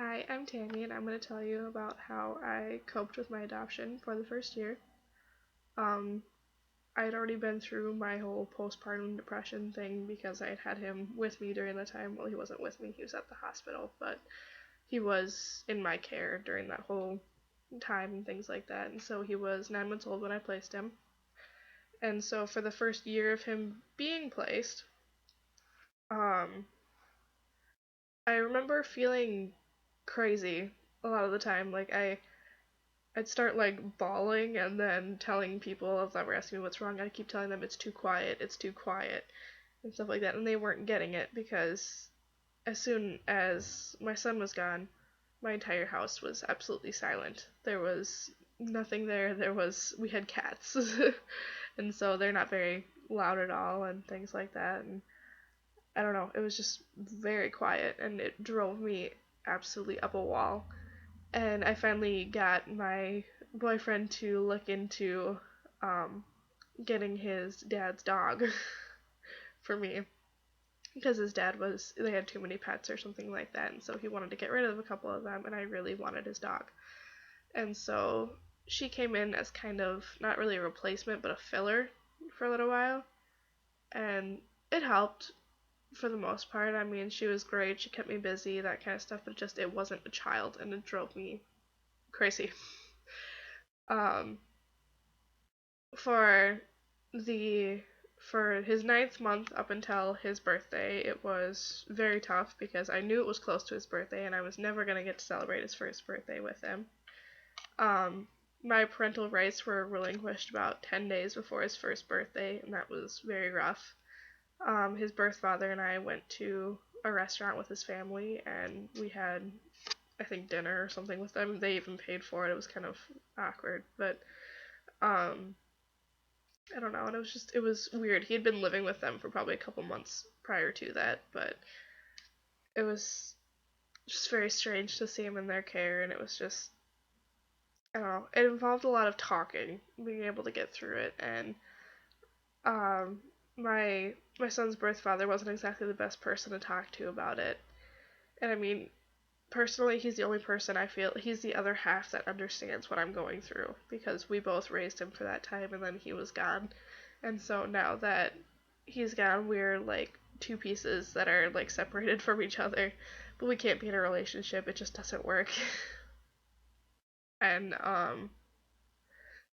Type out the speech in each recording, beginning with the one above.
Hi, I'm Tammy, and I'm going to tell you about how I coped with my adoption for the first year. Um, I had already been through my whole postpartum depression thing because I had had him with me during the time. Well, he wasn't with me, he was at the hospital, but he was in my care during that whole time and things like that. And so he was 9 months old when I placed him. And so for the first year of him being placed, um, I remember feeling crazy a lot of the time. I'd start like bawling and then telling people if they were asking me what's wrong, I'd keep telling them it's too quiet, and stuff like that. And they weren't getting it because as soon as my son was gone, my entire house was absolutely silent. There was nothing there. We had cats, and so they're not very loud at all and things like that. And I don't know, it was just very quiet and it drove me absolutely up a wall. And I finally got my boyfriend to look into um, getting his dad's dog for me because his dad was they had too many pets or something like that, and so he wanted to get rid of a couple of them, and I really wanted his dog. And so she came in as kind of not really a replacement but a filler for a little while, and it helped for the most part. I mean, she was great, she kept me busy, that kind of stuff, but just it wasn't a child and it drove me crazy. um for the for his 9th month up until his birthday, it was very tough because I knew it was close to his birthday and I was never going to get to celebrate his first birthday with him. Um, my parental rights were relinquished about 10 days before his first birthday, and that was very rough. His birth father and I went to a restaurant with his family, and we had, I think, dinner or something with them. They even paid for it. It was kind of awkward, but um, I don't know, and it was weird. He had been living with them for probably a couple months prior to that, but it was just very strange to see him in their care, and it was just, I don't know, it involved a lot of talking, being able to get through it, and um, my son's birth father wasn't exactly the best person to talk to about it, and I mean, personally, he's the only person I feel, he's the other half that understands what I'm going through, because we both raised him for that time, and then he was gone. And so now that he's gone, we're like two pieces that are like separated from each other, but we can't be in a relationship. It just doesn't work. And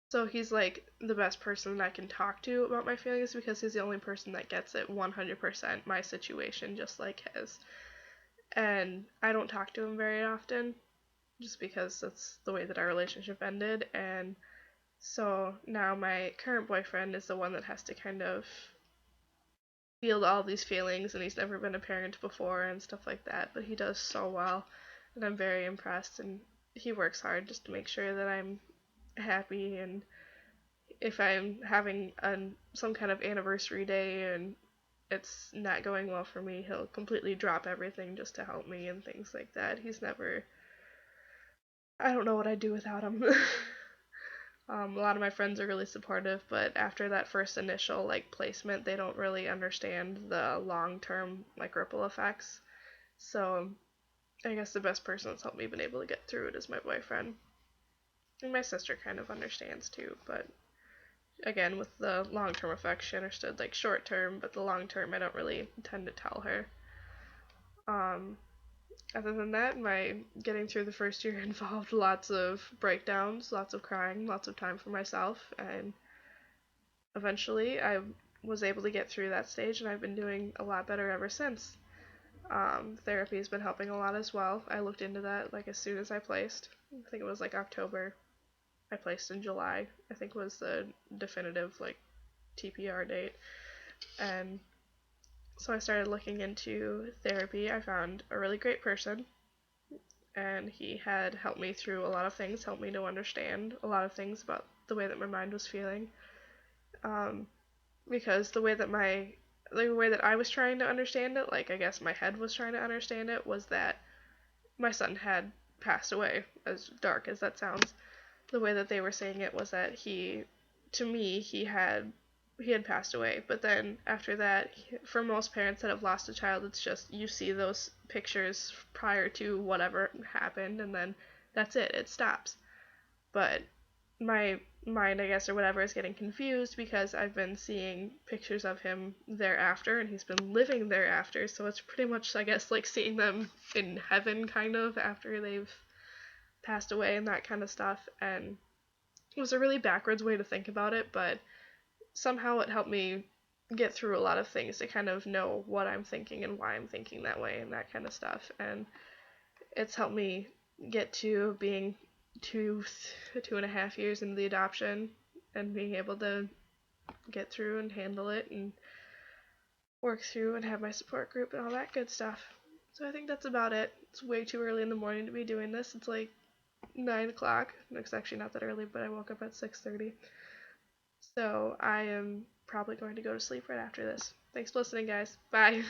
so he's like the best person I can talk to about my feelings because he's the only person that gets it 100% my situation, just like his. And I don't talk to him very often just because that's the way that our relationship ended. And so now my current boyfriend is the one that has to kind of feel all these feelings, and he's never been a parent before and stuff like that, but he does so well, and I'm very impressed, and he works hard just to make sure that I'm happy. And if I'm having some kind of anniversary day and it's not going well for me, he'll completely drop everything just to help me and things like that. He's never, I don't know what I'd do without him. A lot of my friends are really supportive, but after that first initial like placement, they don't really understand the long-term like ripple effects. So I guess the best person that's helped me been able to get through it is my boyfriend. And my sister kind of understands too, but again, with the long-term effects, she understood like short-term, but the long-term I don't really tend to tell her. Um, Other than that, my getting through the first year involved lots of breakdowns, lots of crying, lots of time for myself, and eventually I was able to get through that stage, and I've been doing a lot better ever since. Therapy has been helping a lot as well. I looked into that like as soon as I placed. I think it was like October. I placed in July, I think was the definitive like TPR date. And so I started looking into therapy. I found a really great person, and he had helped me through a lot of things, helped me to understand a lot of things about the way that my mind was feeling. Um, because the way that I was trying to understand it, like I guess my head was trying to understand it, was that my son had passed away, as dark as that sounds. The way that they were saying it was that to me, he had he had passed away. But then after that, for most parents that have lost a child, it's just you see those pictures prior to whatever happened, and then that's it. It stops. But my mind, I guess, or whatever, is getting confused because I've been seeing pictures of him thereafter, and he's been living thereafter. So it's pretty much, I guess, like seeing them in heaven, kind of, after they've passed away and that kind of stuff. And it was a really backwards way to think about it, but somehow it helped me get through a lot of things to kind of know what I'm thinking and why I'm thinking that way and that kind of stuff. And it's helped me get to being 2.5 years into the adoption and being able to get through and handle it and work through and have my support group and all that good stuff. So I think that's about it. It's way too early in the morning to be doing this. It's like 9 o'clock. It's actually not that early, but I woke up at 6:30. So I am probably going to go to sleep right after this. Thanks for listening, guys. Bye.